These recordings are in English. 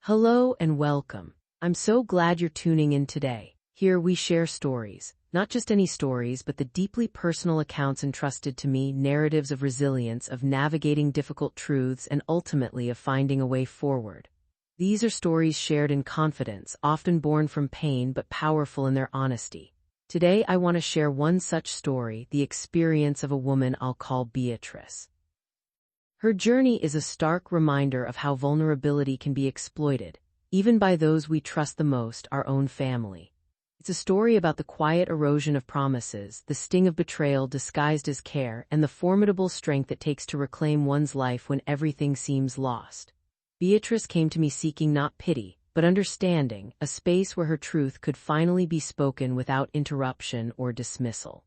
Hello and welcome. I'm so glad you're tuning in today. Here we share stories, not just any stories, but the deeply personal accounts entrusted to me, narratives of resilience, of navigating difficult truths, and ultimately of finding a way forward. These are stories shared in confidence, often born from pain but powerful in their honesty. Today I want to share one such story, the experience of a woman I'll call Beatrice. Her journey is a stark reminder of how vulnerability can be exploited, even by those we trust the most, our own family. It's a story about the quiet erosion of promises, the sting of betrayal disguised as care, and the formidable strength it takes to reclaim one's life when everything seems lost. Beatrice came to me seeking not pity, but understanding, a space where her truth could finally be spoken without interruption or dismissal.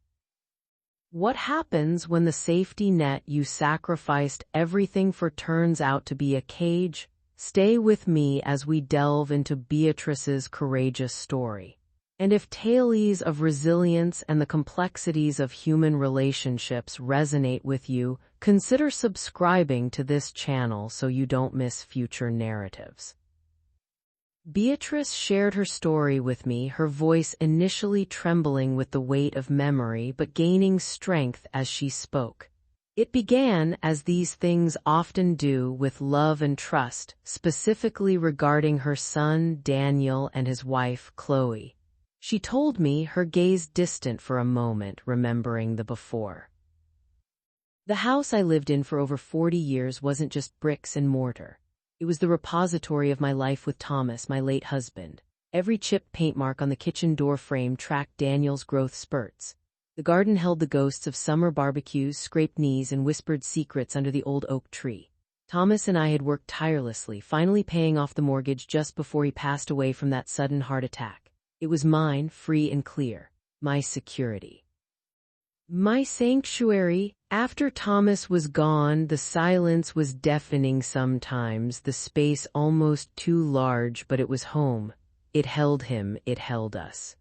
What happens when the safety net you sacrificed everything for turns out to be a cage? Stay with me as we delve into Beatrice's courageous story. And if tales of resilience and the complexities of human relationships resonate with you, consider subscribing to this channel so you don't miss future narratives. Beatrice shared her story with me, her voice initially trembling with the weight of memory but gaining strength as she spoke. It began, as these things often do, with love and trust, specifically regarding her son Daniel and his wife Chloe. She told me, her gaze distant for a moment, remembering the before. The house I lived in for over 40 years wasn't just bricks and mortar. It was the repository of my life with Thomas, my late husband. Every chipped paint mark on the kitchen door frame tracked Daniel's growth spurts. The garden held the ghosts of summer barbecues, scraped knees, and whispered secrets under the old oak tree. Thomas and I had worked tirelessly, finally paying off the mortgage just before he passed away from that sudden heart attack. It was mine, free and clear. My security. My sanctuary. After Thomas was gone, the silence was deafening sometimes, the space almost too large, but it was home. It held him, it held us.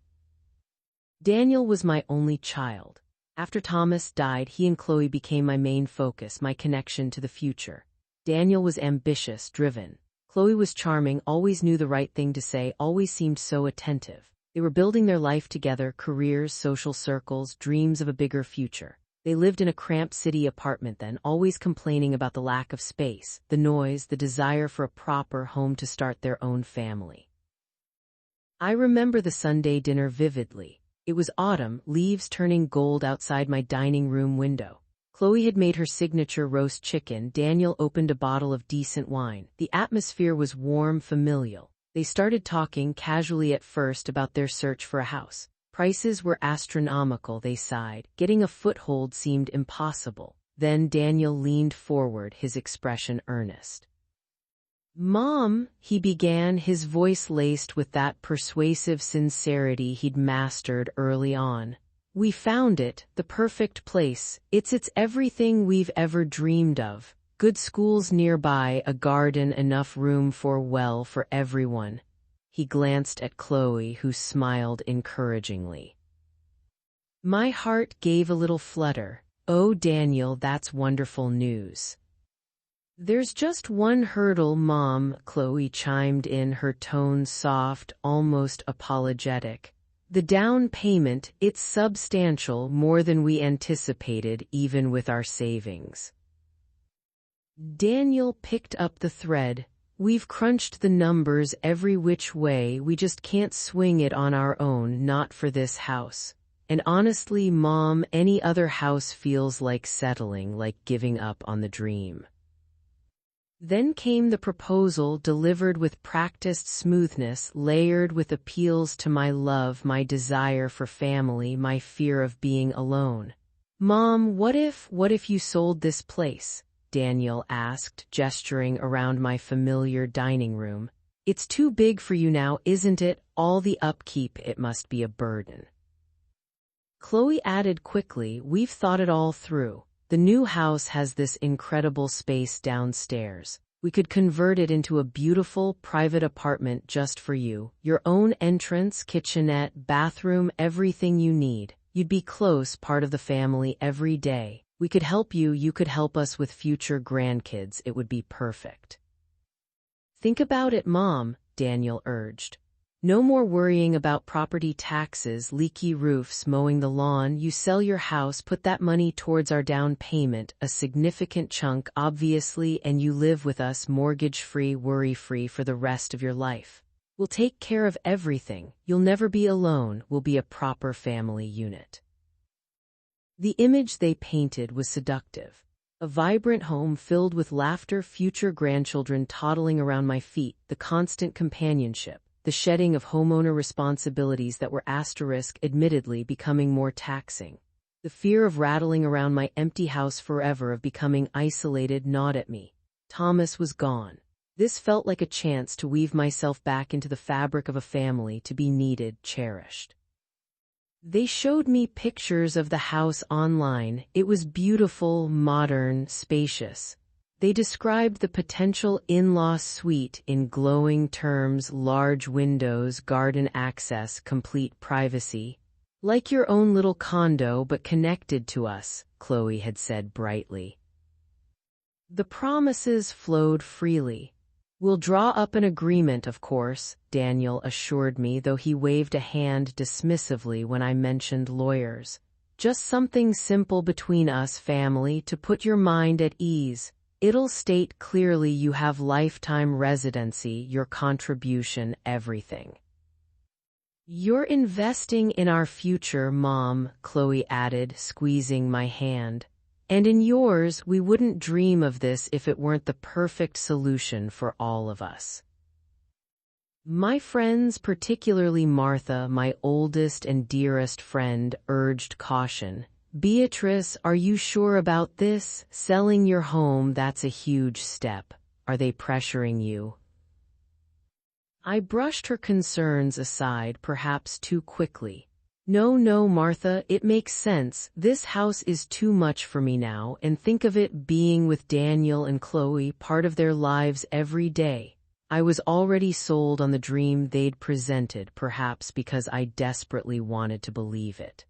Daniel was my only child. After Thomas died, he and Chloe became my main focus, my connection to the future. Daniel was ambitious, driven. Chloe was charming, always knew the right thing to say, always seemed so attentive. They were building their life together, careers, social circles, dreams of a bigger future. They lived in a cramped city apartment then, always complaining about the lack of space, the noise, the desire for a proper home to start their own family. I remember the Sunday dinner vividly. It was autumn, leaves turning gold outside my dining room window. Chloe had made her signature roast chicken, Daniel opened a bottle of decent wine. The atmosphere was warm, familial. They started talking casually at first about their search for a house. Prices were astronomical, they sighed. Getting a foothold seemed impossible. Then Daniel leaned forward, his expression earnest. "Mom," he began, his voice laced with that persuasive sincerity he'd mastered early on. "We found it, the perfect place. It's everything we've ever dreamed of. Good schools nearby, a garden, enough room for everyone." He glanced at Chloe, who smiled encouragingly. My heart gave a little flutter. "Oh, Daniel, that's wonderful news." "There's just one hurdle, Mom," Chloe chimed in, her tone soft, almost apologetic. "The down payment, it's substantial, more than we anticipated, even with our savings." Daniel picked up the thread. "We've crunched the numbers every which way, we just can't swing it on our own, not for this house. And honestly, Mom, any other house feels like settling, like giving up on the dream." Then came the proposal, delivered with practiced smoothness, layered with appeals to my love, my desire for family, my fear of being alone. "Mom, what if you sold this place?" Daniel asked, gesturing around my familiar dining room. "It's too big for you now, isn't it? All the upkeep, it must be a burden." Chloe added quickly, "We've thought it all through. The new house has this incredible space downstairs. We could convert it into a beautiful, private apartment just for you. Your own entrance, kitchenette, bathroom, everything you need. You'd be close, part of the family every day. We could help you, you could help us with future grandkids, it would be perfect." Think about it, Mom, Daniel urged. No more worrying about property taxes, leaky roofs, mowing the lawn. You sell your house, put that money towards our down payment, a significant chunk, obviously, and you live with us mortgage-free, worry-free for the rest of your life. We'll take care of everything. You'll never be alone. We'll be a proper family unit. The image they painted was seductive. A vibrant home filled with laughter, future grandchildren toddling around my feet, the constant companionship, the shedding of homeowner responsibilities that were admittedly becoming more taxing. The fear of rattling around my empty house forever, of becoming isolated, gnawed at me. Thomas was gone. This felt like a chance to weave myself back into the fabric of a family, to be needed, cherished. They showed me pictures of the house online. It was beautiful, modern, spacious. They described the potential in-law suite in glowing terms: large windows, garden access, complete privacy. Like your own little condo, but connected to us, Chloe had said brightly. The promises flowed freely. We'll draw up an agreement, of course, Daniel assured me, though he waved a hand dismissively when I mentioned lawyers. Just something simple between us, family, to put your mind at ease. It'll state clearly you have lifetime residency, your contribution, everything. You're investing in our future, Mom, Chloe added, squeezing my hand. And in yours. We wouldn't dream of this if it weren't the perfect solution for all of us. My friends, particularly Martha, my oldest and dearest friend, urged caution. Beatrice, are you sure about this? Selling your home, that's a huge step. Are they pressuring you? I brushed her concerns aside, perhaps too quickly. No, Martha, it makes sense. This house is too much for me now, and think of it being with Daniel and Chloe, part of their lives every day. I was already sold on the dream they'd presented, perhaps because I desperately wanted to believe it.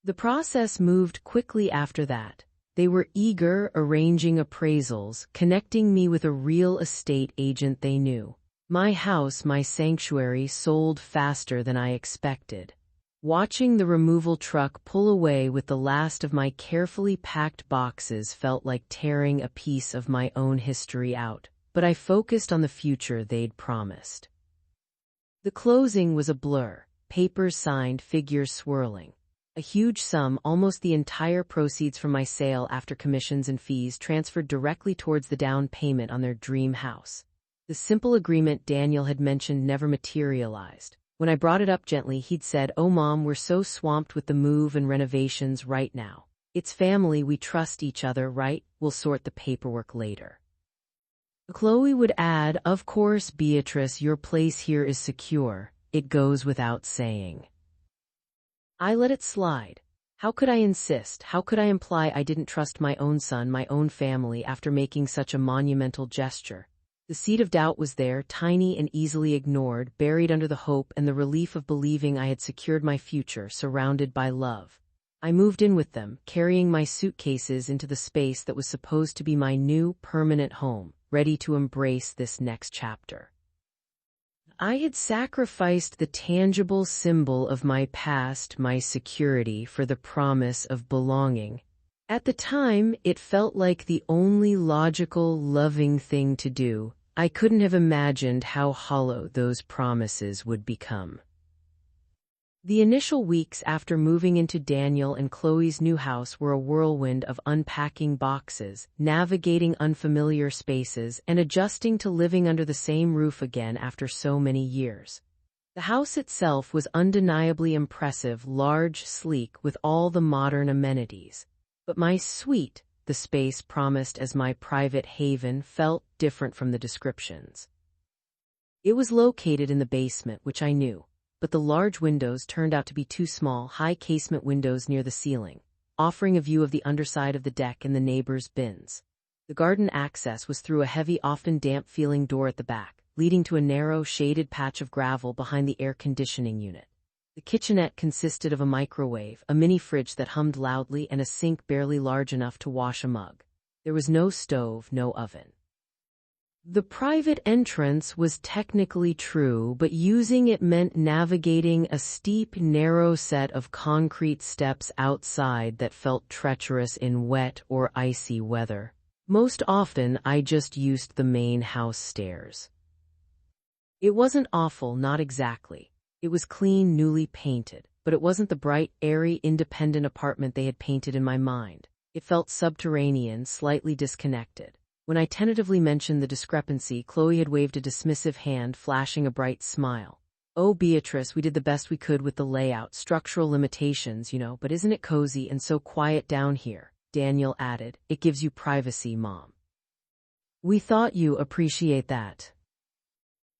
The process moved quickly after that. They were eager, arranging appraisals, connecting me with a real estate agent they knew. My house, my sanctuary, sold faster than I expected. Watching the removal truck pull away with the last of my carefully packed boxes felt like tearing a piece of my own history out, but I focused on the future they'd promised. The closing was a blur, papers signed, figures swirling. A huge sum, almost the entire proceeds from my sale after commissions and fees, transferred directly towards the down payment on their dream house. The simple agreement Daniel had mentioned never materialized. When I brought it up gently, he'd said, "Oh, Mom, we're so swamped with the move and renovations right now. It's family, we trust each other, right? We'll sort the paperwork later." Chloe would add, "Of course, Beatrice, your place here is secure. It goes without saying." I let it slide. How could I insist? How could I imply I didn't trust my own son, my own family, after making such a monumental gesture? The seed of doubt was there, tiny and easily ignored, buried under the hope and the relief of believing I had secured my future, surrounded by love. I moved in with them, carrying my suitcases into the space that was supposed to be my new, permanent home, ready to embrace this next chapter. I had sacrificed the tangible symbol of my past, my security, for the promise of belonging. At the time, it felt like the only logical, loving thing to do. I couldn't have imagined how hollow those promises would become. The initial weeks after moving into Daniel and Chloe's new house were a whirlwind of unpacking boxes, navigating unfamiliar spaces, and adjusting to living under the same roof again after so many years. The house itself was undeniably impressive, large, sleek, with all the modern amenities. But my suite, the space promised as my private haven, felt different from the descriptions. It was located in the basement, which I knew, but the large windows turned out to be too small, high casement windows near the ceiling, offering a view of the underside of the deck and the neighbors' bins. The garden access was through a heavy, often damp-feeling door at the back, leading to a narrow, shaded patch of gravel behind the air conditioning unit. The kitchenette consisted of a microwave, a mini fridge that hummed loudly, and a sink barely large enough to wash a mug. There was no stove, no oven. The private entrance was technically true, but using it meant navigating a steep, narrow set of concrete steps outside that felt treacherous in wet or icy weather. Most often, I just used the main house stairs. It wasn't awful, not exactly. It was clean, newly painted, but it wasn't the bright, airy, independent apartment they had painted in my mind. It felt subterranean, slightly disconnected. When I tentatively mentioned the discrepancy, Chloe had waved a dismissive hand, flashing a bright smile. "Oh, Beatrice, we did the best we could with the layout, structural limitations, but isn't it cozy and so quiet down here?" Daniel added. "It gives you privacy, Mom." "We thought you appreciate that."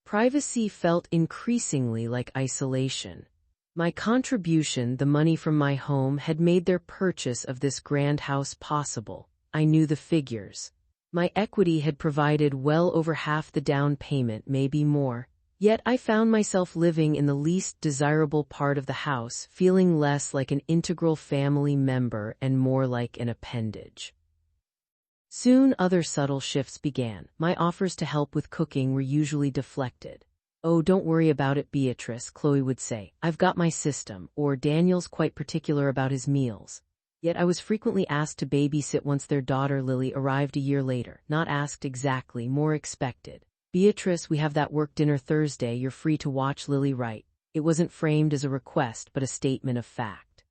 Privacy felt increasingly like isolation. My contribution, the money from my home, had made their purchase of this grand house possible. I knew the figures. My equity had provided well over half the down payment, maybe more. Yet I found myself living in the least desirable part of the house, feeling less like an integral family member and more like an appendage. Soon other subtle shifts began. My offers to help with cooking were usually deflected. "Oh, don't worry about it, Beatrice," Chloe would say. "I've got my system," or "Daniel's quite particular about his meals." Yet I was frequently asked to babysit once their daughter Lily arrived a year later. Not asked exactly, more expected. "Beatrice, we have that work dinner Thursday, you're free to watch Lily write." It wasn't framed as a request, but a statement of fact.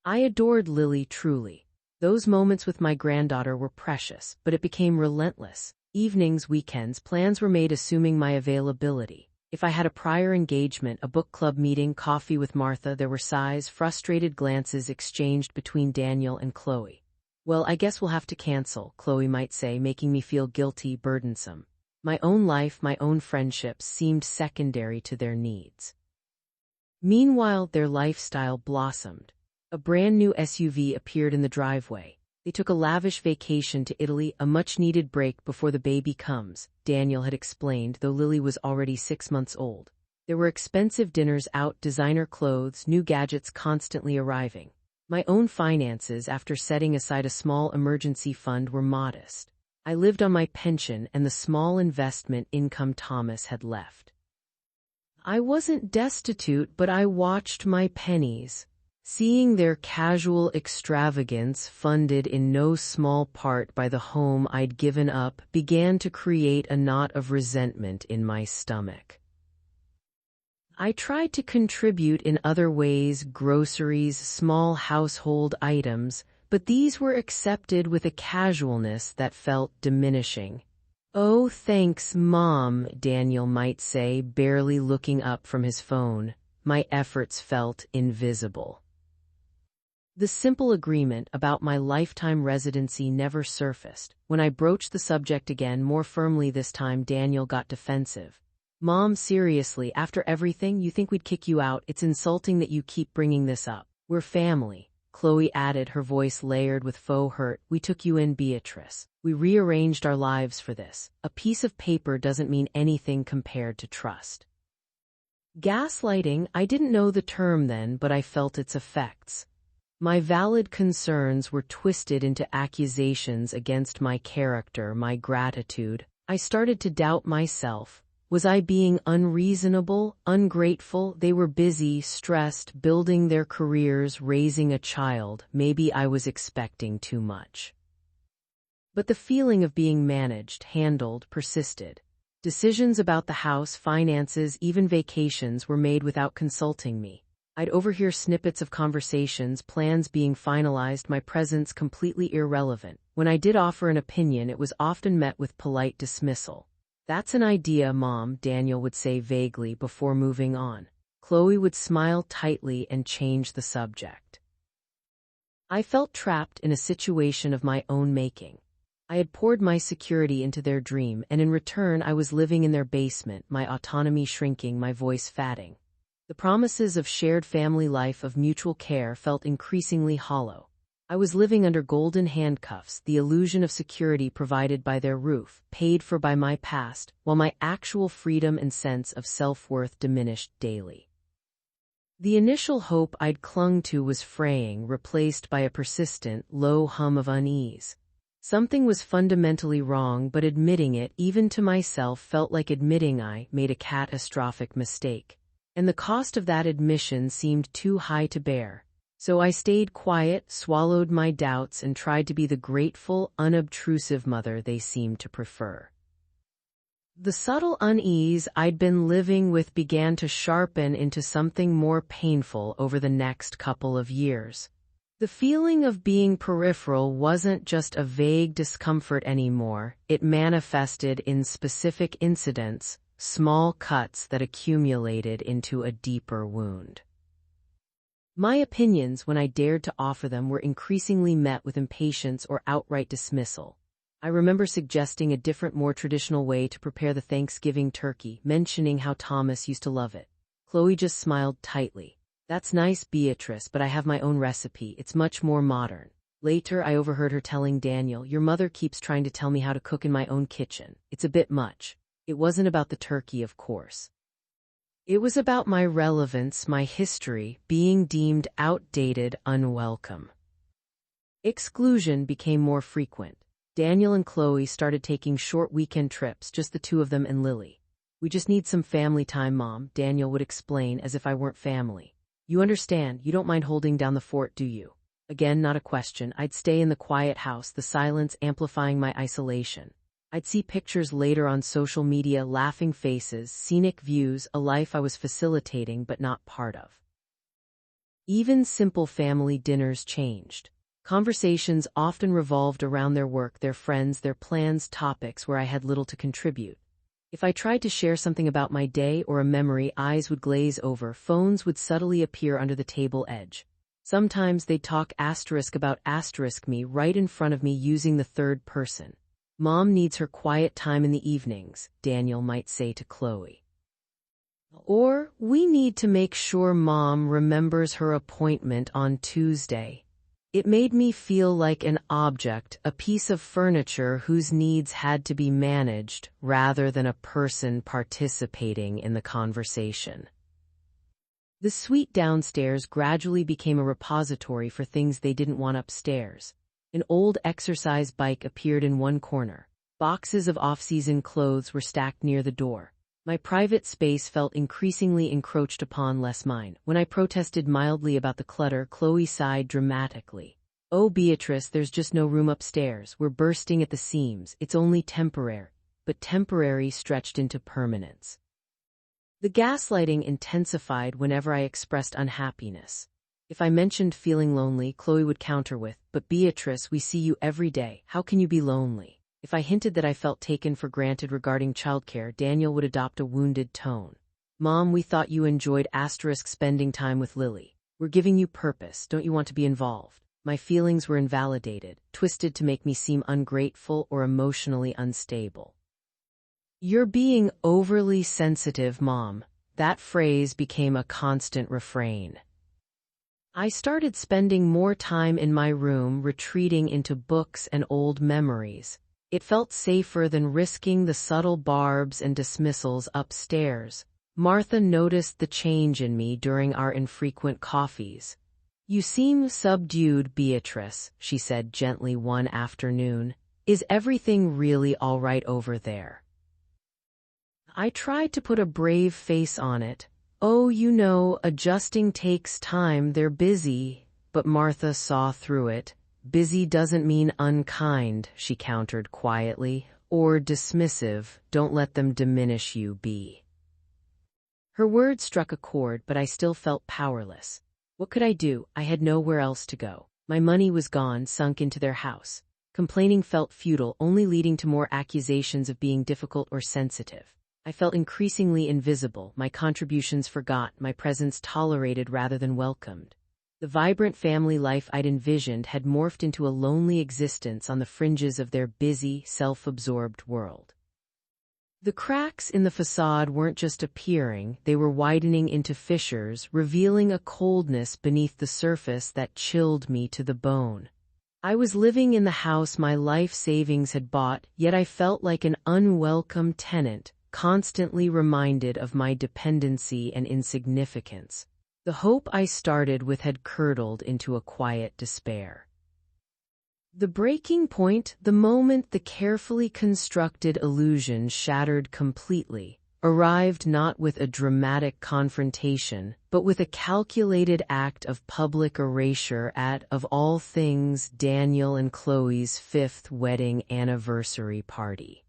I adored Lily truly. Those moments with my granddaughter were precious, but it became relentless. Evenings, weekends, plans were made assuming my availability. If I had a prior engagement, a book club meeting, coffee with Martha, there were sighs, frustrated glances exchanged between Daniel and Chloe. "Well, I guess we'll have to cancel," Chloe might say, making me feel guilty, burdensome. My own life, my own friendships seemed secondary to their needs. Meanwhile, their lifestyle blossomed. A brand new SUV appeared in the driveway. They took a lavish vacation to Italy, a much-needed break before the baby comes, Daniel had explained, though Lily was already 6 months old. There were expensive dinners out, designer clothes, new gadgets constantly arriving. My own finances, after setting aside a small emergency fund, were modest. I lived on my pension and the small investment income Thomas had left. I wasn't destitute, but I watched my pennies. Seeing their casual extravagance, funded in no small part by the home I'd given up, began to create a knot of resentment in my stomach. I tried to contribute in other ways, groceries, small household items, but these were accepted with a casualness that felt diminishing. "Oh, thanks, Mom," Daniel might say, barely looking up from his phone. My efforts felt invisible. The simple agreement about my lifetime residency never surfaced. When I broached the subject again, more firmly this time, Daniel got defensive. "Mom, seriously, after everything, you think we'd kick you out? It's insulting that you keep bringing this up. We're family," Chloe added, her voice layered with faux hurt. "We took you in, Beatrice. We rearranged our lives for this. A piece of paper doesn't mean anything compared to trust." Gaslighting, I didn't know the term then, but I felt its effects. My valid concerns were twisted into accusations against my character, my gratitude. I started to doubt myself. Was I being unreasonable, ungrateful? They were busy, stressed, building their careers, raising a child. Maybe I was expecting too much. But the feeling of being managed, handled, persisted. Decisions about the house, finances, even vacations were made without consulting me. I'd overhear snippets of conversations, plans being finalized, my presence completely irrelevant. When I did offer an opinion, it was often met with polite dismissal. "That's an idea, Mom," Daniel would say vaguely before moving on. Chloe would smile tightly and change the subject. I felt trapped in a situation of my own making. I had poured my security into their dream, and in return I was living in their basement, my autonomy shrinking, my voice fading. The promises of shared family life, of mutual care, felt increasingly hollow. I was living under golden handcuffs, the illusion of security provided by their roof, paid for by my past, while my actual freedom and sense of self-worth diminished daily. The initial hope I'd clung to was fraying, replaced by a persistent, low hum of unease. Something was fundamentally wrong, but admitting it, even to myself, felt like admitting I made a catastrophic mistake. And the cost of that admission seemed too high to bear. So I stayed quiet, swallowed my doubts, and tried to be the grateful, unobtrusive mother they seemed to prefer. The subtle unease I'd been living with began to sharpen into something more painful over the next couple of years. The feeling of being peripheral wasn't just a vague discomfort anymore, it manifested in specific incidents, small cuts that accumulated into a deeper wound. My opinions, when I dared to offer them, were increasingly met with impatience or outright dismissal. I remember suggesting a different, more traditional way to prepare the Thanksgiving turkey, mentioning how Thomas used to love it. Chloe just smiled tightly. "That's nice, Beatrice, but I have my own recipe. It's much more modern." Later, I overheard her telling Daniel, "Your mother keeps trying to tell me how to cook in my own kitchen. It's a bit much." It wasn't about the turkey, of course. It was about my relevance, my history, being deemed outdated, unwelcome. Exclusion became more frequent. Daniel and Chloe started taking short weekend trips, just the two of them and Lily. "We just need some family time, Mom," Daniel would explain, as if I weren't family. "You understand, you don't mind holding down the fort, do you?" Again, not a question. I'd stay in the quiet house, the silence amplifying my isolation. I'd see pictures later on social media, laughing faces, scenic views, a life I was facilitating but not part of. Even simple family dinners changed. Conversations often revolved around their work, their friends, their plans, topics where I had little to contribute. If I tried to share something about my day or a memory, eyes would glaze over, phones would subtly appear under the table edge. Sometimes they'd talk asterisk about asterisk me right in front of me using the third person. "Mom needs her quiet time in the evenings," Daniel might say to Chloe. Or, "We need to make sure Mom remembers her appointment on Tuesday." It made me feel like an object, a piece of furniture whose needs had to be managed, rather than a person participating in the conversation. The suite downstairs gradually became a repository for things they didn't want upstairs. An old exercise bike appeared in one corner. Boxes of off-season clothes were stacked near the door. My private space felt increasingly encroached upon, less mine. When I protested mildly about the clutter, Chloe sighed dramatically. "Oh, Beatrice, there's just no room upstairs. We're bursting at the seams. It's only temporary." But temporary stretched into permanence. The gaslighting intensified whenever I expressed unhappiness. If I mentioned feeling lonely, Chloe would counter with, "But Beatrice, we see you every day. How can you be lonely?" If I hinted that I felt taken for granted regarding childcare, Daniel would adopt a wounded tone. "Mom, we thought you enjoyed spending time with Lily. We're giving you purpose. Don't you want to be involved?" My feelings were invalidated, twisted to make me seem ungrateful or emotionally unstable. "You're being overly sensitive, Mom." That phrase became a constant refrain. I started spending more time in my room, retreating into books and old memories. It felt safer than risking the subtle barbs and dismissals upstairs. Martha noticed the change in me during our infrequent coffees. "You seem subdued, Beatrice," she said gently one afternoon. "Is everything really all right over there?" I tried to put a brave face on it. "Oh, you know, adjusting takes time, they're busy." But Martha saw through it. "Busy doesn't mean unkind," she countered quietly, "or dismissive. Don't let them diminish you, Bea." Her words struck a chord, but I still felt powerless. What could I do? I had nowhere else to go. My money was gone, sunk into their house. Complaining felt futile, only leading to more accusations of being difficult or sensitive. I felt increasingly invisible, my contributions forgot, my presence tolerated rather than welcomed. The vibrant family life I'd envisioned had morphed into a lonely existence on the fringes of their busy, self-absorbed world. The cracks in the facade weren't just appearing, they were widening into fissures, revealing a coldness beneath the surface that chilled me to the bone. I was living in the house my life savings had bought, yet I felt like an unwelcome tenant, constantly reminded of my dependency and insignificance. The hope I started with had curdled into a quiet despair. The breaking point, the moment the carefully constructed illusion shattered completely, arrived not with a dramatic confrontation, but with a calculated act of public erasure at, of all things, Daniel and Chloe's 5th wedding anniversary party.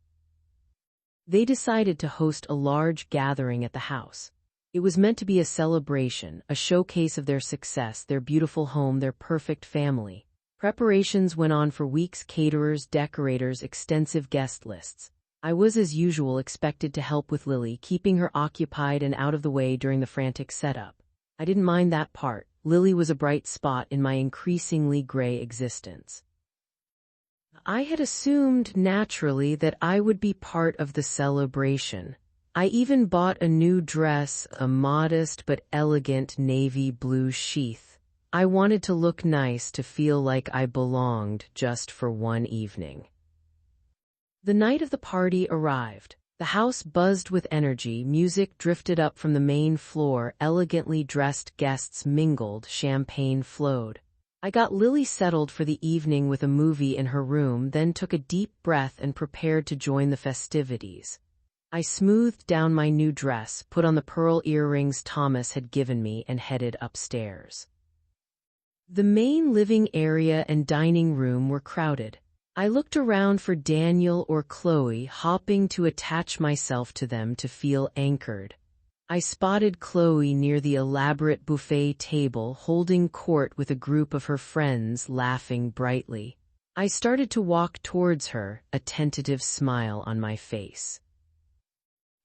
They decided to host a large gathering at the house. It was meant to be a celebration, a showcase of their success, their beautiful home, their perfect family. Preparations went on for weeks: caterers, decorators, extensive guest lists. I was, as usual, expected to help with Lily, keeping her occupied and out of the way during the frantic setup. I didn't mind that part. Lily was a bright spot in my increasingly gray existence. I had assumed, naturally, that I would be part of the celebration. I even bought a new dress, a modest but elegant navy blue sheath. I wanted to look nice, to feel like I belonged, just for one evening. The night of the party arrived. The house buzzed with energy, music drifted up from the main floor, elegantly dressed guests mingled, champagne flowed. I got Lily settled for the evening with a movie in her room, then took a deep breath and prepared to join the festivities. I smoothed down my new dress, put on the pearl earrings Thomas had given me, and headed upstairs. The main living area and dining room were crowded. I looked around for Daniel or Chloe, hoping to attach myself to them, to feel anchored. I spotted Chloe near the elaborate buffet table, holding court with a group of her friends, laughing brightly. I started to walk towards her, a tentative smile on my face.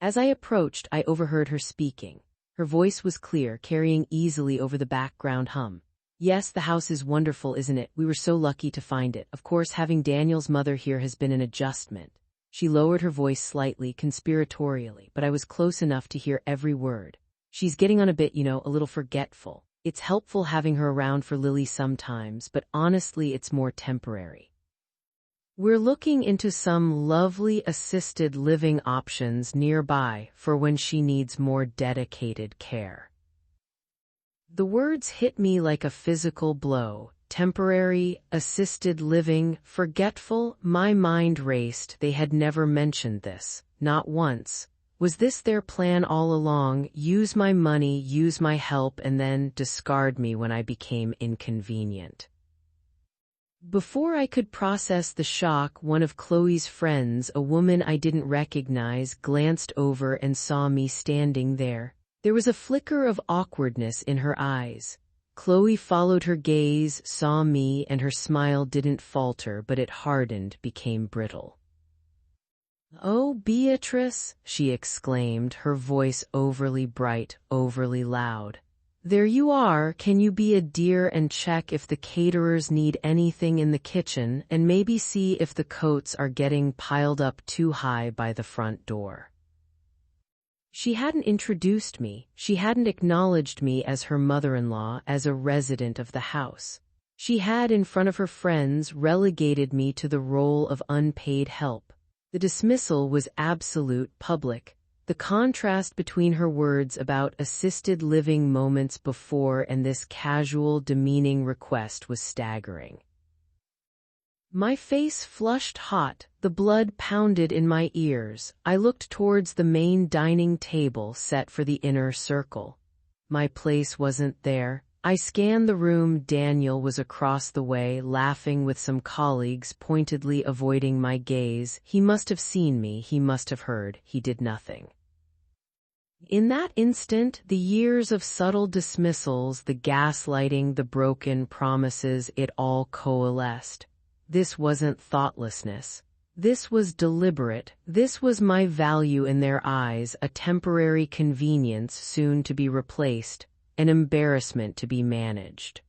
As I approached, I overheard her speaking. Her voice was clear, carrying easily over the background hum. "Yes, the house is wonderful, isn't it? We were so lucky to find it. Of course, having Daniel's mother here has been an adjustment." She lowered her voice slightly, conspiratorially, but I was close enough to hear every word. "She's getting on a bit, a little forgetful. It's helpful having her around for Lily sometimes, but honestly, it's more temporary. We're looking into some lovely assisted living options nearby for when she needs more dedicated care." The words hit me like a physical blow. Temporary, assisted living, forgetful. My mind raced. They had never mentioned this, not once. Was this their plan all along? Use my money, use my help, and then discard me when I became inconvenient. Before I could process the shock, one of Chloe's friends, a woman I didn't recognize, glanced over and saw me standing there. There was a flicker of awkwardness in her eyes. Chloe followed her gaze, saw me, and her smile didn't falter, but it hardened, became brittle. "Oh, Beatrice," she exclaimed, her voice overly bright, overly loud. "There you are. Can you be a dear and check if the caterers need anything in the kitchen, and maybe see if the coats are getting piled up too high by the front door?" She hadn't introduced me, she hadn't acknowledged me as her mother-in-law, as a resident of the house. She had, in front of her friends, relegated me to the role of unpaid help. The dismissal was absolute, public. The contrast between her words about assisted living moments before and this casual, demeaning request was staggering. My face flushed hot, the blood pounded in my ears. I looked towards the main dining table set for the inner circle. My place wasn't there. I scanned the room. Daniel was across the way, laughing with some colleagues, pointedly avoiding my gaze. He must have seen me, he must have heard. He did nothing. In that instant, the years of subtle dismissals, the gaslighting, the broken promises, it all coalesced. This wasn't thoughtlessness. This was deliberate. This was my value in their eyes, a temporary convenience soon to be replaced, an embarrassment to be managed.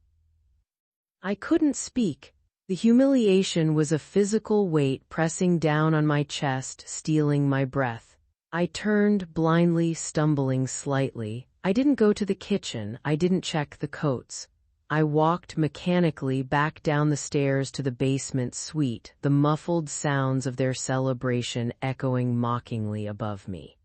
I couldn't speak. The humiliation was a physical weight pressing down on my chest, stealing my breath. I turned, blindly, stumbling slightly. I didn't go to the kitchen. I didn't check the coats. I walked mechanically back down the stairs to the basement suite, the muffled sounds of their celebration echoing mockingly above me.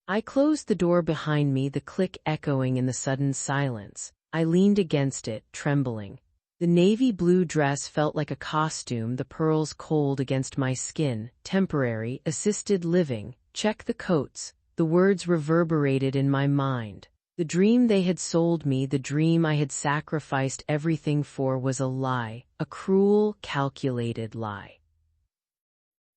I closed the door behind me, the click echoing in the sudden silence. I leaned against it, trembling. The navy blue dress felt like a costume, the pearls cold against my skin. Temporary, assisted living, check the coats. The words reverberated in my mind. The dream they had sold me, the dream I had sacrificed everything for, was a lie, a cruel, calculated lie.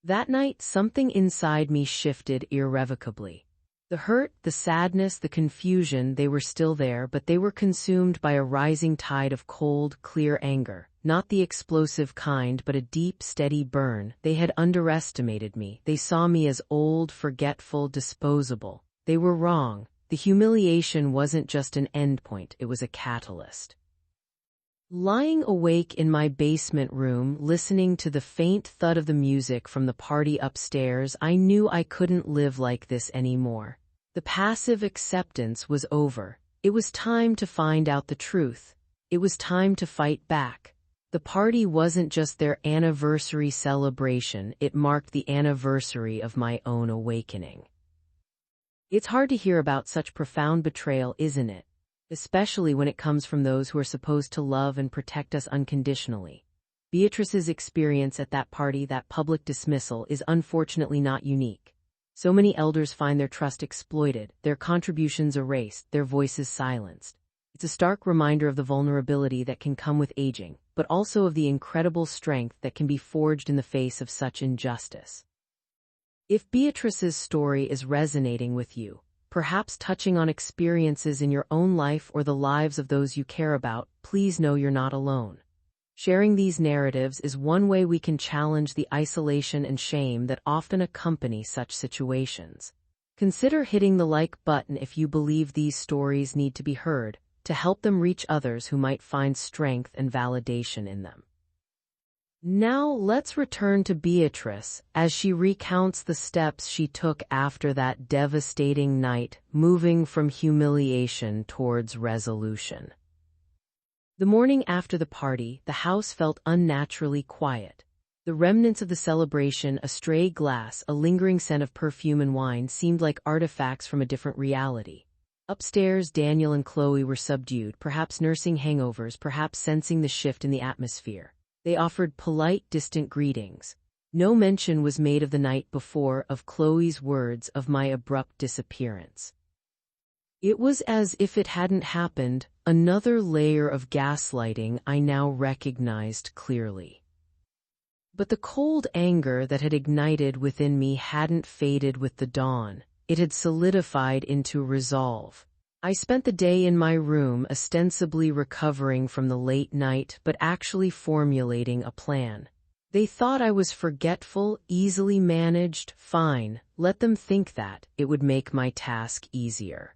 That night, something inside me shifted irrevocably. The hurt, the sadness, the confusion, they were still there, but they were consumed by a rising tide of cold, clear anger. Not the explosive kind, but a deep, steady burn. They had underestimated me. They saw me as old, forgetful, disposable. They were wrong. The humiliation wasn't just an endpoint, it was a catalyst. Lying awake in my basement room, listening to the faint thud of the music from the party upstairs, I knew I couldn't live like this anymore. The passive acceptance was over. It was time to find out the truth. It was time to fight back. The party wasn't just their anniversary celebration, it marked the anniversary of my own awakening. It's hard to hear about such profound betrayal, isn't it? Especially when it comes from those who are supposed to love and protect us unconditionally. Beatrice's experience at that party, that public dismissal, is unfortunately not unique. So many elders find their trust exploited, their contributions erased, their voices silenced. It's a stark reminder of the vulnerability that can come with aging, but also of the incredible strength that can be forged in the face of such injustice. If Beatrice's story is resonating with you, perhaps touching on experiences in your own life or the lives of those you care about, please know you're not alone. Sharing these narratives is one way we can challenge the isolation and shame that often accompany such situations. Consider hitting the like button if you believe these stories need to be heard, to help them reach others who might find strength and validation in them. Now let's return to Beatrice as she recounts the steps she took after that devastating night, moving from humiliation towards resolution. The morning after the party, the house felt unnaturally quiet. The remnants of the celebration, a stray glass, a lingering scent of perfume and wine, seemed like artifacts from a different reality. Upstairs, Daniel and Chloe were subdued, perhaps nursing hangovers, perhaps sensing the shift in the atmosphere. They offered polite, distant greetings. No mention was made of the night before, of Chloe's words, of my abrupt disappearance. It was as if it hadn't happened, another layer of gaslighting I now recognized clearly. But the cold anger that had ignited within me hadn't faded with the dawn. It had solidified into resolve. I spent the day in my room, ostensibly recovering from the late night, but actually formulating a plan. They thought I was forgetful, easily managed. Fine, let them think that. It would make my task easier.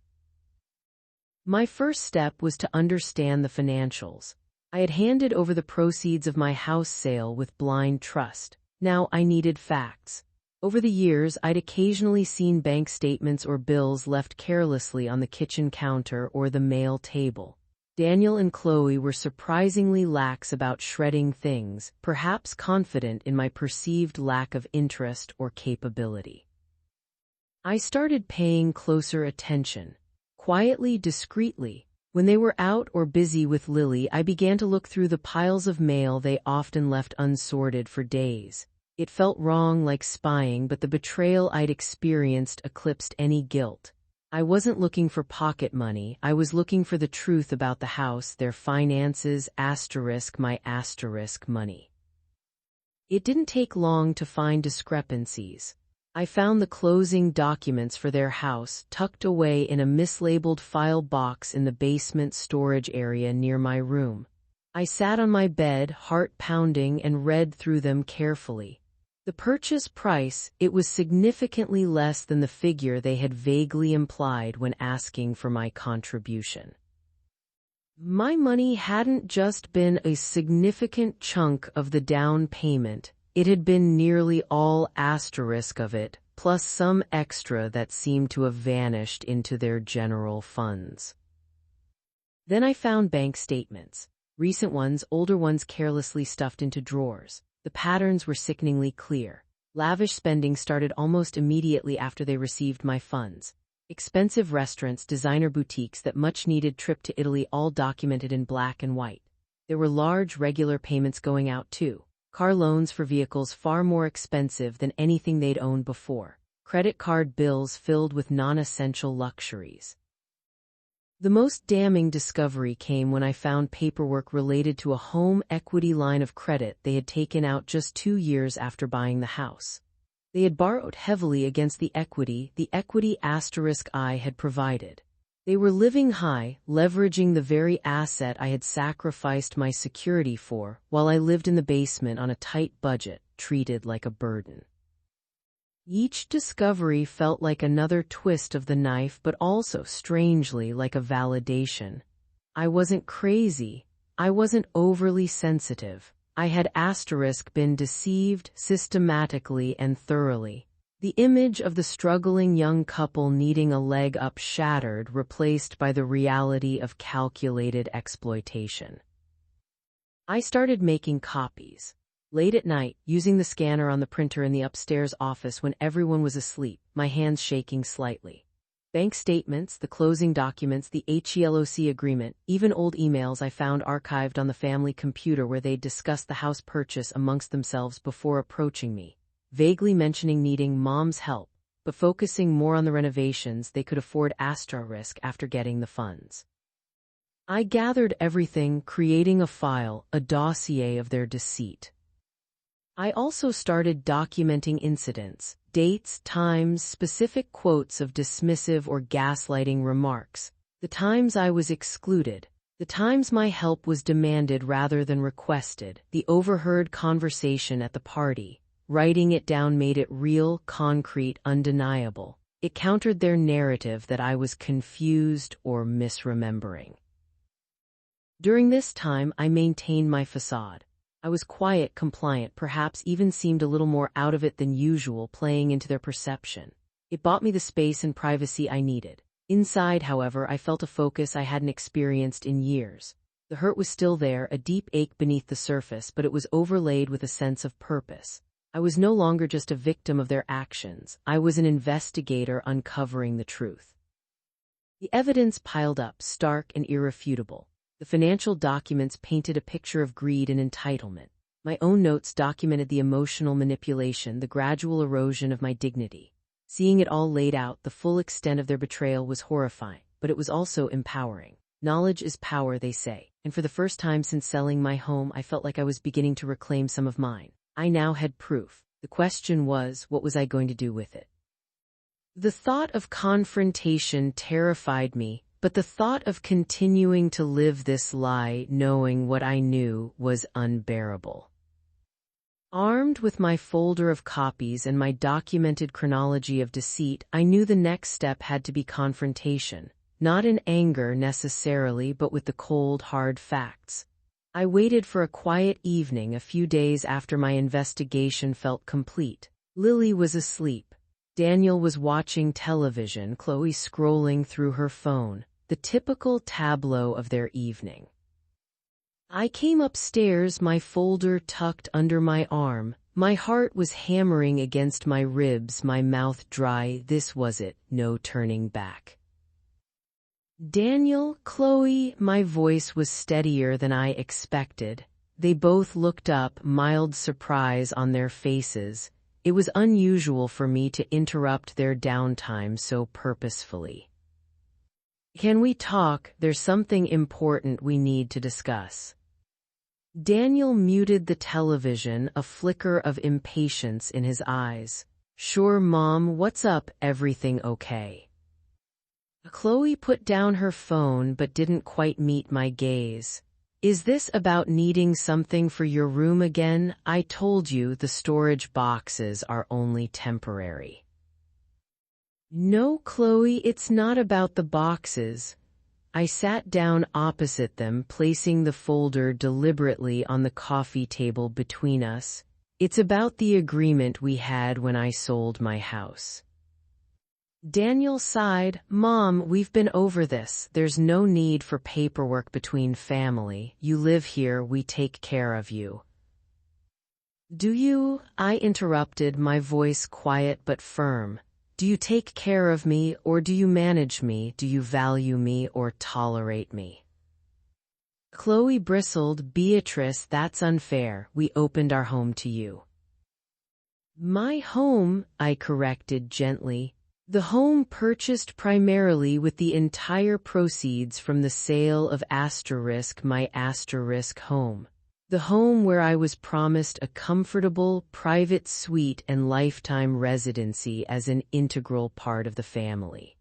My first step was to understand the financials. I had handed over the proceeds of my house sale with blind trust. Now I needed facts. Over the years, I'd occasionally seen bank statements or bills left carelessly on the kitchen counter or the mail table. Daniel and Chloe were surprisingly lax about shredding things, perhaps confident in my perceived lack of interest or capability. I started paying closer attention. Quietly, discreetly. When they were out or busy with Lily, I began to look through the piles of mail they often left unsorted for days. It felt wrong, like spying, but the betrayal I'd experienced eclipsed any guilt. I wasn't looking for pocket money, I was looking for the truth about the house, their finances, my money. It didn't take long to find discrepancies. I found the closing documents for their house tucked away in a mislabeled file box in the basement storage area near my room. I sat on my bed, heart pounding, and read through them carefully. The purchase price, it was significantly less than the figure they had vaguely implied when asking for my contribution. My money hadn't just been a significant chunk of the down payment, it had been nearly all of it, plus some extra that seemed to have vanished into their general funds. Then I found bank statements. Recent ones, older ones carelessly stuffed into drawers. The patterns were sickeningly clear. Lavish spending started almost immediately after they received my funds. Expensive restaurants, designer boutiques, that much-needed trip to Italy, all documented in black and white. There were large regular payments going out too. Car loans for vehicles far more expensive than anything they'd owned before. Credit card bills filled with non-essential luxuries. The most damning discovery came when I found paperwork related to a home equity line of credit they had taken out just 2 years after buying the house. They had borrowed heavily against the equity I had provided. They were living high, leveraging the very asset I had sacrificed my security for, while I lived in the basement on a tight budget, treated like a burden. Each discovery felt like another twist of the knife, but also strangely like a validation. I wasn't crazy. I wasn't overly sensitive. I had been deceived systematically and thoroughly. The image of the struggling young couple needing a leg up shattered, replaced by the reality of calculated exploitation. I started making copies. Late at night, using the scanner on the printer in the upstairs office when everyone was asleep, my hands shaking slightly. Bank statements, the closing documents, the HELOC agreement, even old emails I found archived on the family computer where they'd discussed the house purchase amongst themselves before approaching me, vaguely mentioning needing Mom's help, but focusing more on the renovations they could afford after getting the funds. I gathered everything, creating a file, a dossier of their deceit. I also started documenting incidents, dates, times, specific quotes of dismissive or gaslighting remarks, the times I was excluded, the times my help was demanded rather than requested, the overheard conversation at the party. Writing it down made it real, concrete, undeniable. It countered their narrative that I was confused or misremembering. During this time, I maintained my facade. I was quiet, compliant, perhaps even seemed a little more out of it than usual, playing into their perception. It bought me the space and privacy I needed. Inside, however, I felt a focus I hadn't experienced in years. The hurt was still there, a deep ache beneath the surface, but it was overlaid with a sense of purpose. I was no longer just a victim of their actions. I was an investigator uncovering the truth. The evidence piled up, stark and irrefutable. The financial documents painted a picture of greed and entitlement. My own notes documented the emotional manipulation, the gradual erosion of my dignity. Seeing it all laid out, the full extent of their betrayal was horrifying, but it was also empowering. Knowledge is power, they say, and for the first time since selling my home, I felt like I was beginning to reclaim some of mine. I now had proof. The question was, what was I going to do with it? The thought of confrontation terrified me, but the thought of continuing to live this lie, knowing what I knew, was unbearable. Armed with my folder of copies and my documented chronology of deceit, I knew the next step had to be confrontation, not in anger necessarily, but with the cold, hard facts. I waited for a quiet evening a few days after my investigation felt complete. Lily was asleep. Daniel was watching television, Chloe scrolling through her phone, the typical tableau of their evening. I came upstairs, my folder tucked under my arm. My heart was hammering against my ribs, my mouth dry. This was it, no turning back. Daniel, Chloe, my voice was steadier than I expected. They both looked up, mild surprise on their faces. It was unusual for me to interrupt their downtime so purposefully. Can we talk? There's something important we need to discuss. Daniel muted the television, a flicker of impatience in his eyes. Sure, Mom, what's up? Everything okay? Chloe put down her phone but didn't quite meet my gaze. Is this about needing something for your room again? I told you the storage boxes are only temporary. No, Chloe, it's not about the boxes. I sat down opposite them, placing the folder deliberately on the coffee table between us. It's about the agreement we had when I sold my house. Daniel sighed. Mom, we've been over this. There's no need for paperwork between family. You live here, we take care of you. Do you? I interrupted, my voice quiet but firm. Do you take care of me, or do you manage me? Do you value me or tolerate me? Chloe bristled. Beatrice, that's unfair. We opened our home to you. My home, I corrected gently. The home purchased primarily with the entire proceeds from the sale of my home. The home where I was promised a comfortable, private suite and lifetime residency as an integral part of the family.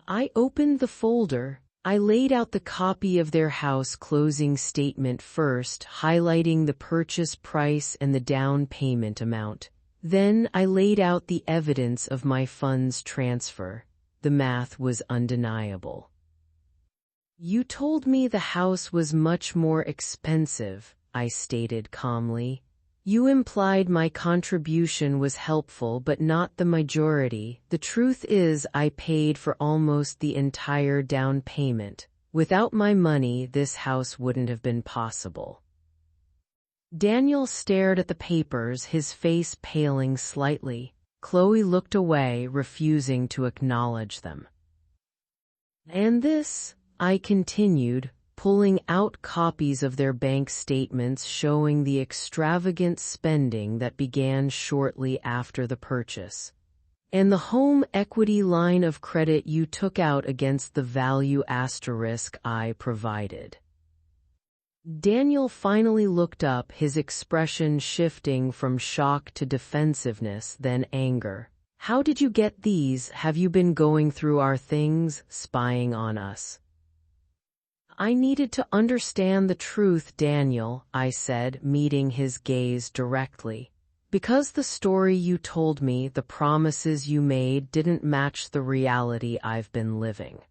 I opened the folder. I laid out the copy of their house closing statement first, highlighting the purchase price and the down payment amount. Then I laid out the evidence of my funds transfer. The math was undeniable. You told me the house was much more expensive, I stated calmly. You implied my contribution was helpful but not the majority. The truth is I paid for almost the entire down payment. Without my money, this house wouldn't have been possible. Daniel stared at the papers, his face paling slightly. Chloe looked away, refusing to acknowledge them. And this, I continued, pulling out copies of their bank statements showing the extravagant spending that began shortly after the purchase. And the home equity line of credit you took out against the value asterisk I provided. Daniel finally looked up, his expression shifting from shock to defensiveness, then anger. How did you get these? Have you been going through our things, spying on us? I needed to understand the truth, Daniel, I said, meeting his gaze directly. Because the story you told me, the promises you made, didn't match the reality I've been living.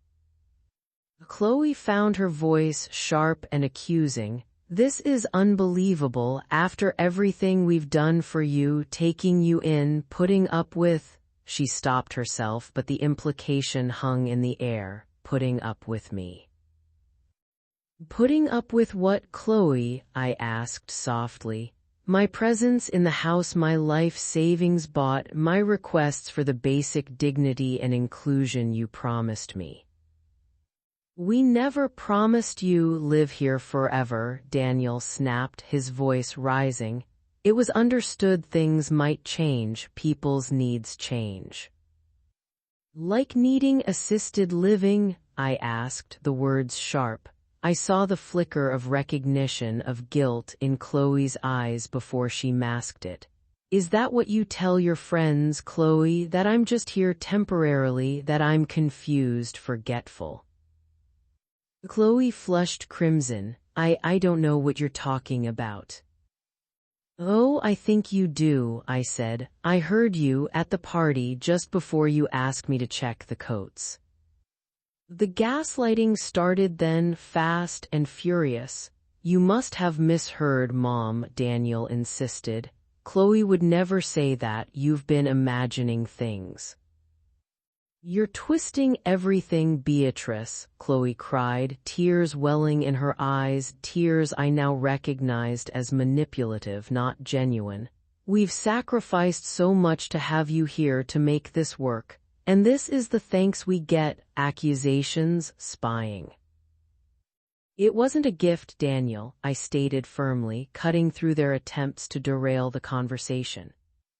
Chloe found her voice sharp and accusing. This is unbelievable. After everything we've done for you, taking you in, putting up with... She stopped herself, but the implication hung in the air. Putting up with me. Putting up with what, Chloe? I asked softly. My presence in the house, my life savings bought, my requests for the basic dignity and inclusion you promised me. We never promised you live here forever, Daniel snapped, his voice rising. It was understood things might change, people's needs change. Like needing assisted living? I asked, the words sharp. I saw the flicker of recognition, of guilt in Chloe's eyes before she masked it. Is that what you tell your friends, Chloe, that I'm just here temporarily, that I'm confused, forgetful? Chloe flushed crimson. I don't know what you're talking about. Oh, I think you do, I said. I heard you at the party just before you asked me to check the coats. The gaslighting started then, fast and furious. You must have misheard, Mom, Daniel insisted. Chloe would never say that. You've been imagining things. You're twisting everything, Beatrice, Chloe cried, tears welling in her eyes, tears I now recognized as manipulative, not genuine. We've sacrificed so much to have you here to make this work. And this is the thanks we get, accusations, spying. It wasn't a gift, Daniel, I stated firmly, cutting through their attempts to derail the conversation.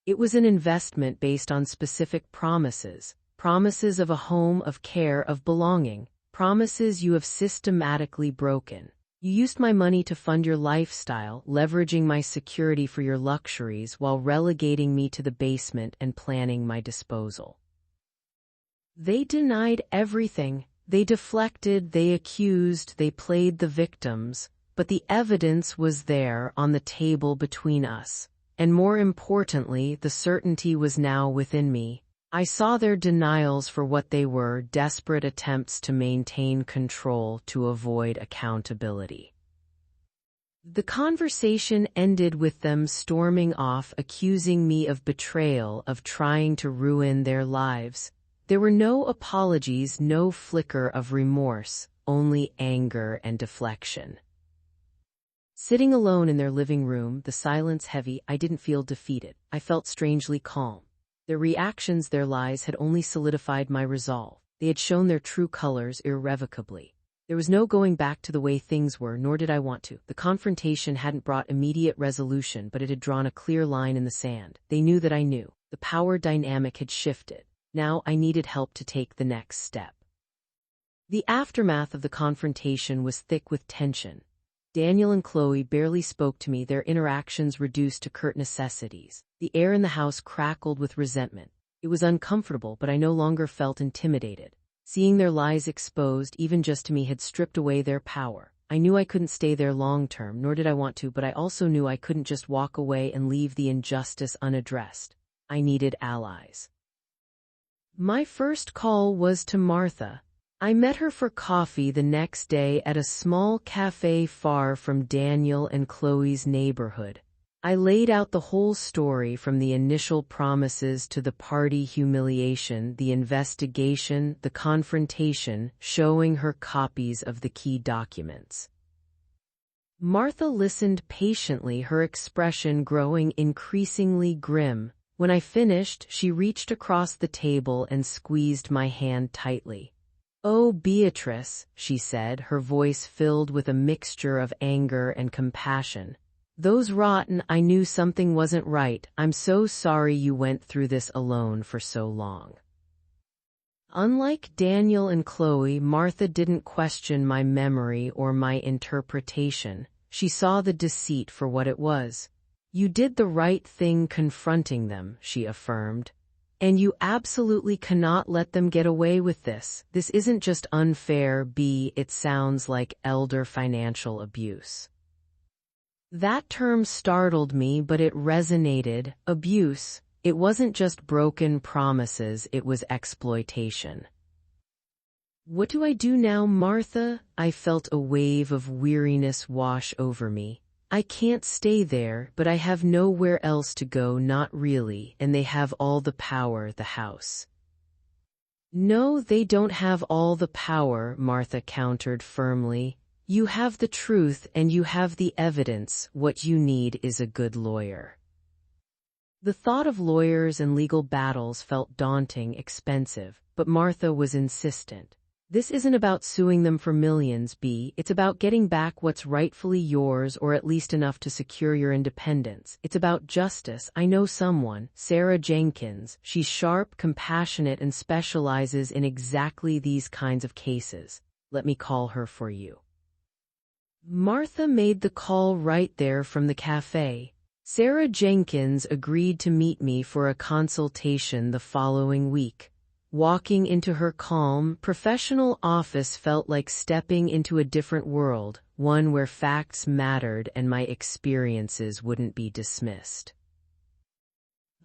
It was an investment based on specific promises, promises of a home, of care, of belonging, promises you have systematically broken. You used my money to fund your lifestyle, leveraging my security for your luxuries while relegating me to the basement and planning my disposal. They denied everything. They deflected, they accused, they played the victims, but the evidence was there on the table between us. And more importantly, the certainty was now within me. I saw their denials for what they were, desperate attempts to maintain control to avoid accountability. The conversation ended with them storming off, accusing me of betrayal, of trying to ruin their lives. There were no apologies, no flicker of remorse, only anger and deflection. Sitting alone in their living room, the silence heavy, I didn't feel defeated. I felt strangely calm. Their reactions, their lies, had only solidified my resolve. They had shown their true colors irrevocably. There was no going back to the way things were, nor did I want to. The confrontation hadn't brought immediate resolution, but it had drawn a clear line in the sand. They knew that I knew. The power dynamic had shifted. Now I needed help to take the next step. The aftermath of the confrontation was thick with tension. Daniel and Chloe barely spoke to me, their interactions reduced to curt necessities. The air in the house crackled with resentment. It was uncomfortable, but I no longer felt intimidated. Seeing their lies exposed, even just to me, had stripped away their power. I knew I couldn't stay there long-term, nor did I want to, but I also knew I couldn't just walk away and leave the injustice unaddressed. I needed allies. My first call was to Martha. I met her for coffee the next day at a small cafe far from Daniel and Chloe's neighborhood. I laid out the whole story, from the initial promises to the party humiliation, the investigation, the confrontation, showing her copies of the key documents. Martha listened patiently, her expression growing increasingly grim. When I finished, she reached across the table and squeezed my hand tightly. "Oh, Beatrice," she said, her voice filled with a mixture of anger and compassion. "Those rotten, I knew something wasn't right. I'm so sorry you went through this alone for so long." Unlike Daniel and Chloe, Martha didn't question my memory or my interpretation. She saw the deceit for what it was. "You did the right thing confronting them," she affirmed. "And you absolutely cannot let them get away with this. This isn't just unfair, B, it sounds like elder financial abuse." That term startled me, but it resonated. Abuse. It wasn't just broken promises, it was exploitation. "What do I do now, Martha?" I felt a wave of weariness wash over me. "I can't stay there, but I have nowhere else to go, not really, and they have all the power, the house." "No, they don't have all the power," Martha countered firmly. "You have the truth and you have the evidence. What you need is a good lawyer." The thought of lawyers and legal battles felt daunting, expensive, but Martha was insistent. "This isn't about suing them for millions, B. It's about getting back what's rightfully yours, or at least enough to secure your independence. It's about justice. I know someone, Sarah Jenkins. She's sharp, compassionate, and specializes in exactly these kinds of cases. Let me call her for you." Martha made the call right there from the cafe. Sarah Jenkins agreed to meet me for a consultation the following week. Walking into her calm, professional office felt like stepping into a different world, one where facts mattered and my experiences wouldn't be dismissed.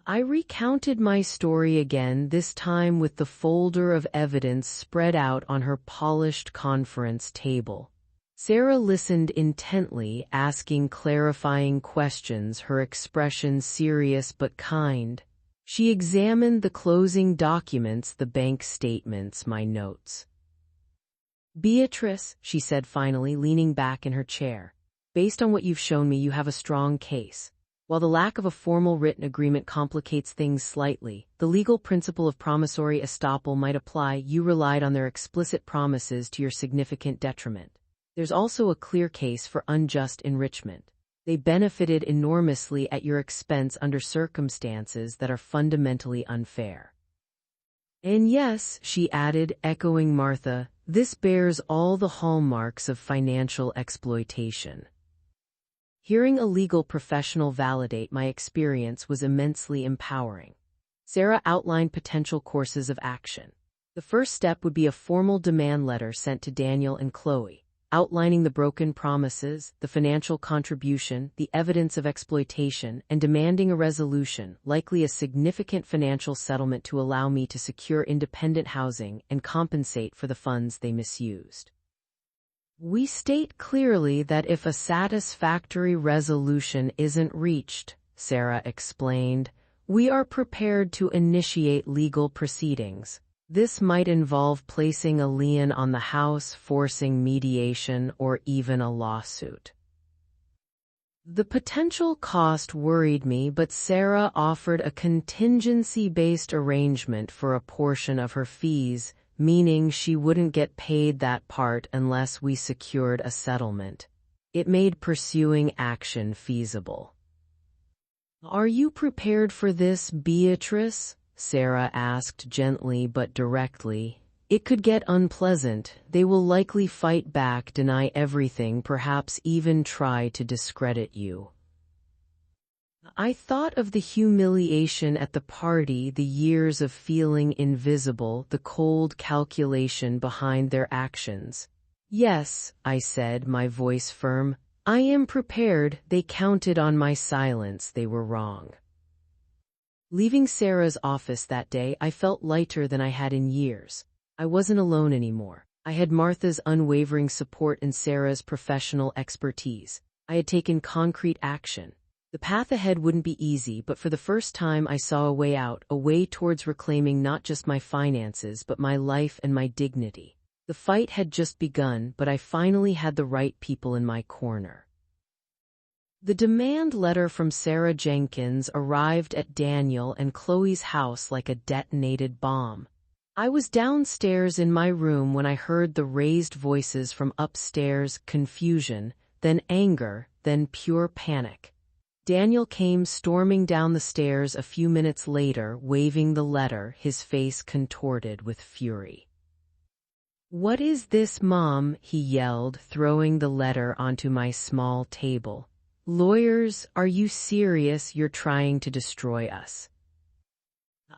I recounted my story again, this time with the folder of evidence spread out on her polished conference table. Sarah listened intently, asking clarifying questions, her expression serious but kind. She examined the closing documents, the bank statements, my notes. "Beatrice," she said finally, leaning back in her chair, "based on what you've shown me, you have a strong case. While the lack of a formal written agreement complicates things slightly, the legal principle of promissory estoppel might apply. You relied on their explicit promises to your significant detriment. There's also a clear case for unjust enrichment. They benefited enormously at your expense under circumstances that are fundamentally unfair." "And yes," she added, echoing Martha, "this bears all the hallmarks of financial exploitation." Hearing a legal professional validate my experience was immensely empowering. Sarah outlined potential courses of action. The first step would be a formal demand letter sent to Daniel and Chloe, outlining the broken promises, the financial contribution, the evidence of exploitation, and demanding a resolution, likely a significant financial settlement to allow me to secure independent housing and compensate for the funds they misused. "We state clearly that if a satisfactory resolution isn't reached," Sarah explained, "we are prepared to initiate legal proceedings. This might involve placing a lien on the house, forcing mediation, or even a lawsuit." The potential cost worried me, but Sarah offered a contingency-based arrangement for a portion of her fees, meaning she wouldn't get paid that part unless we secured a settlement. It made pursuing action feasible. "Are you prepared for this, Beatrice?" Sarah asked gently but directly. "It could get unpleasant. They will likely fight back, deny everything, perhaps even try to discredit you." I thought of the humiliation at the party, the years of feeling invisible, the cold calculation behind their actions. "Yes," I said, my voice firm. "I am prepared. They counted on my silence. They were wrong." Leaving Sarah's office that day, I felt lighter than I had in years. I wasn't alone anymore. I had Martha's unwavering support and Sarah's professional expertise. I had taken concrete action. The path ahead wouldn't be easy, but for the first time I saw a way out, a way towards reclaiming not just my finances, but my life and my dignity. The fight had just begun, but I finally had the right people in my corner. The demand letter from Sarah Jenkins arrived at Daniel and Chloe's house like a detonated bomb. I was downstairs in my room when I heard the raised voices from upstairs, confusion, then anger, then pure panic. Daniel came storming down the stairs a few minutes later, waving the letter, his face contorted with fury. "What is this, Mom?" he yelled, throwing the letter onto my small table. "Lawyers, are you serious? You're trying to destroy us."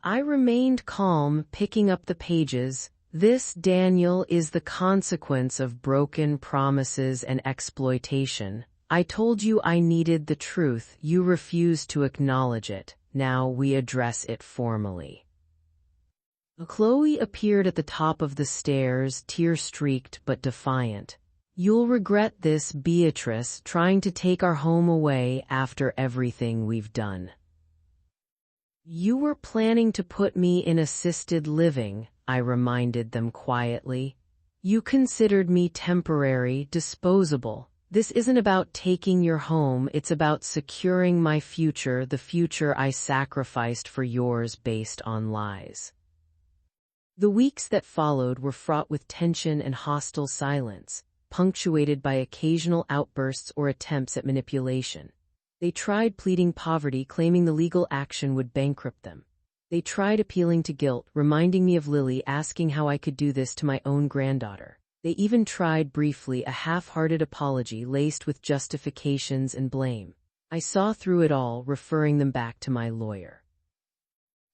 I remained calm, picking up the pages. "This, Daniel, is the consequence of broken promises and exploitation. I told you I needed the truth. You refused to acknowledge it. Now we address it formally." Chloe appeared at the top of the stairs, tear-streaked but defiant. "You'll regret this, Beatrice, trying to take our home away after everything we've done." "You were planning to put me in assisted living," I reminded them quietly. "You considered me temporary, disposable. This isn't about taking your home, it's about securing my future, the future I sacrificed for yours based on lies." The weeks that followed were fraught with tension and hostile silence, punctuated by occasional outbursts or attempts at manipulation. They tried pleading poverty, claiming the legal action would bankrupt them. They tried appealing to guilt, reminding me of Lily, asking how I could do this to my own granddaughter. They even tried briefly a half-hearted apology laced with justifications and blame. I saw through it all, referring them back to my lawyer.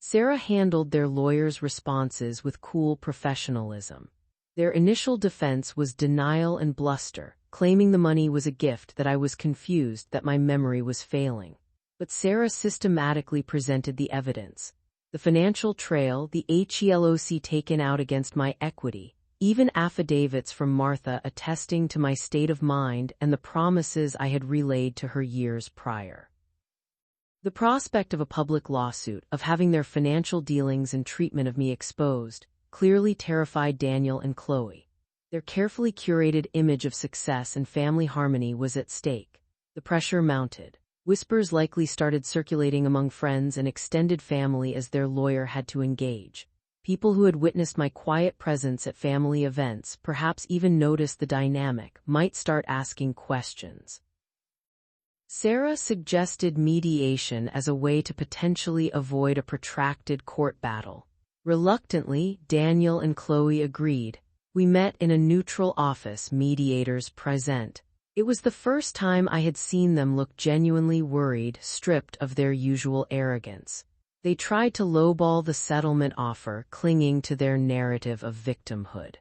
Sarah handled their lawyer's responses with cool professionalism. Their initial defense was denial and bluster, claiming the money was a gift, that I was confused, that my memory was failing. But Sarah systematically presented the evidence. The financial trail, the HELOC taken out against my equity, even affidavits from Martha attesting to my state of mind and the promises I had relayed to her years prior. The prospect of a public lawsuit, of having their financial dealings and treatment of me exposed, clearly terrified Daniel and Chloe. Their carefully curated image of success and family harmony was at stake. The pressure mounted. Whispers likely started circulating among friends and extended family as their lawyer had to engage. People who had witnessed my quiet presence at family events, perhaps even noticed the dynamic, might start asking questions. Sarah suggested mediation as a way to potentially avoid a protracted court battle. Reluctantly, Daniel and Chloe agreed. We met in a neutral office, mediators present. It was the first time I had seen them look genuinely worried, stripped of their usual arrogance. They tried to lowball the settlement offer, clinging to their narrative of victimhood.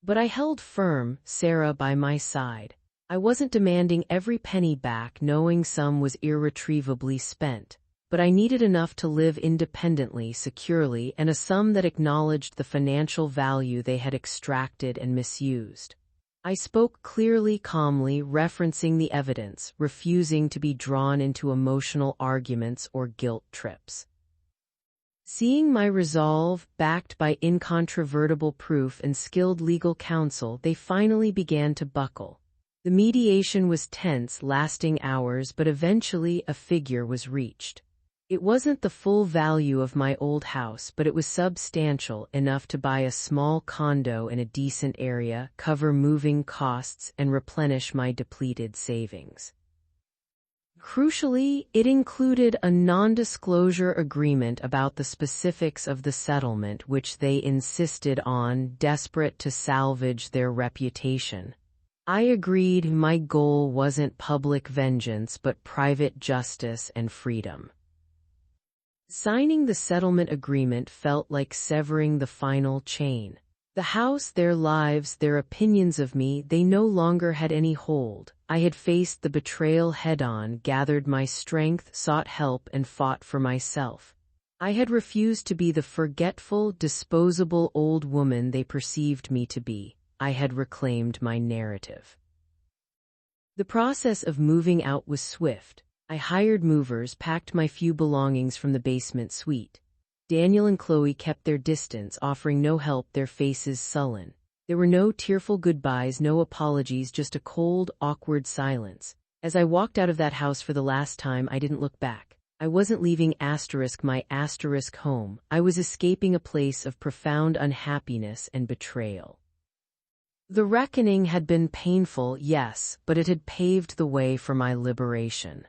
But I held firm, Sarah by my side. I wasn't demanding every penny back, knowing some was irretrievably spent. But I needed enough to live independently, securely, and a sum that acknowledged the financial value they had extracted and misused. I spoke clearly, calmly, referencing the evidence, refusing to be drawn into emotional arguments or guilt trips. Seeing my resolve, backed by incontrovertible proof and skilled legal counsel, they finally began to buckle. The mediation was tense, lasting hours, but eventually a figure was reached. It wasn't the full value of my old house, but it was substantial enough to buy a small condo in a decent area, cover moving costs, and replenish my depleted savings. Crucially, it included a non-disclosure agreement about the specifics of the settlement, which they insisted on, desperate to salvage their reputation. I agreed. My goal wasn't public vengeance, but private justice and freedom. Signing the settlement agreement felt like severing the final chain. The house, their lives, their opinions of me, they no longer had any hold. I had faced the betrayal head-on, gathered my strength, sought help, and fought for myself. I had refused to be the forgetful, disposable old woman they perceived me to be. I had reclaimed my narrative. The process of moving out was swift. I hired movers, packed my few belongings from the basement suite. Daniel and Chloe kept their distance, offering no help, their faces sullen. There were no tearful goodbyes, no apologies, just a cold, awkward silence. As I walked out of that house for the last time, I didn't look back. I wasn't leaving my home. I was escaping a place of profound unhappiness and betrayal. The reckoning had been painful, yes, but it had paved the way for my liberation.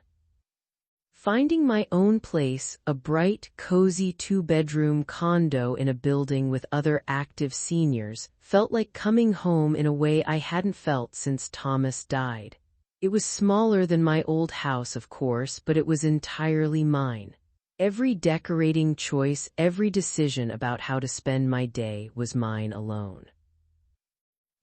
Finding my own place, a bright, cozy two-bedroom condo in a building with other active seniors, felt like coming home in a way I hadn't felt since Thomas died. It was smaller than my old house, of course, but it was entirely mine. Every decorating choice, every decision about how to spend my day was mine alone.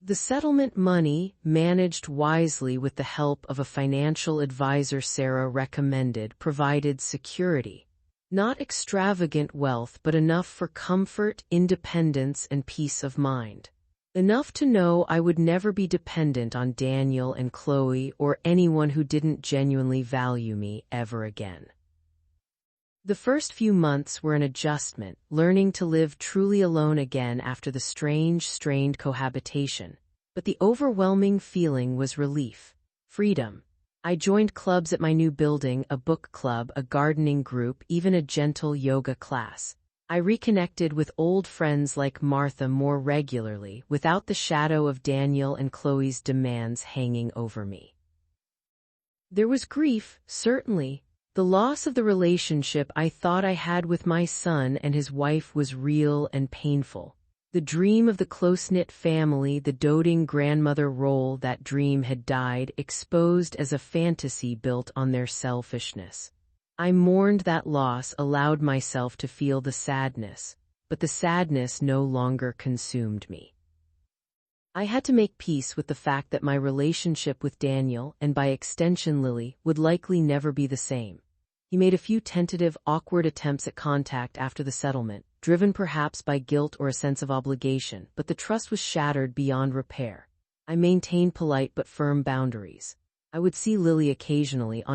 The settlement money, managed wisely with the help of a financial advisor Sarah recommended, provided security. Not extravagant wealth, but enough for comfort, independence, and peace of mind. Enough to know I would never be dependent on Daniel and Chloe or anyone who didn't genuinely value me ever again. The first few months were an adjustment, learning to live truly alone again after the strange, strained cohabitation. But the overwhelming feeling was relief. Freedom. I joined clubs at my new building, a book club, a gardening group, even a gentle yoga class. I reconnected with old friends like Martha more regularly, without the shadow of Daniel and Chloe's demands hanging over me. There was grief, certainly. The loss of the relationship I thought I had with my son and his wife was real and painful. The dream of the close-knit family, the doting grandmother role, that dream had died, exposed as a fantasy built on their selfishness. I mourned that loss, allowed myself to feel the sadness, but the sadness no longer consumed me. I had to make peace with the fact that my relationship with Daniel, and by extension Lily, would likely never be the same. He made a few tentative, awkward attempts at contact after the settlement, driven perhaps by guilt or a sense of obligation, but the trust was shattered beyond repair. I maintained polite but firm boundaries. I would see Lily occasionally,